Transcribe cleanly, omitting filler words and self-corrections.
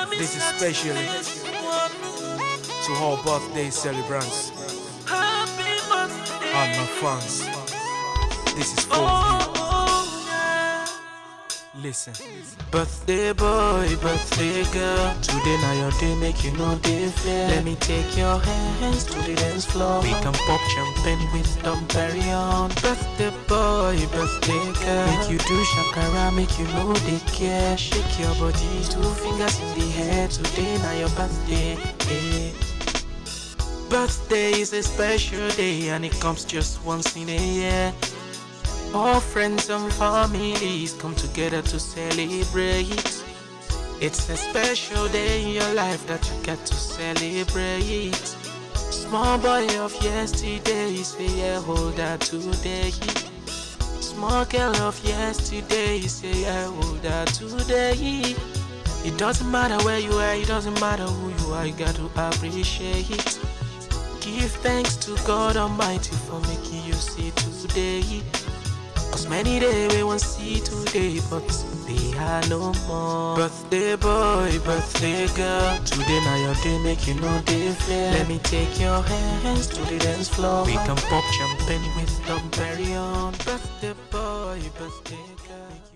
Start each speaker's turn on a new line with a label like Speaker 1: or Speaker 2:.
Speaker 1: This is specially to all birthday celebrants and my fans. This is for you. Listen. Birthday boy, birthday girl, today now your day, make you know they fair. Let me take your hands to the dance floor. We can pop champagne with Dom Perignon. Birthday boy, birthday girl, make you do shakara, make you know they care. Shake your body, 2 fingers in the air. Today now your birthday. Birthday is a special day and it comes just once in a year. All friends and families come together to celebrate. It's a special day in your life that you get to celebrate. Small boy of yesterday is a year older today. Small girl of yesterday is a year older today. It doesn't matter where you are, it doesn't matter who you are, you got to appreciate. Give thanks to God Almighty for making you see today. Cause many days we won't see today, but they are no more. Birthday boy, birthday girl, today now your day, make you know they fair. Let me take your hands to the dance floor. We can pop champagne with Dom Perignon. Birthday boy, birthday girl.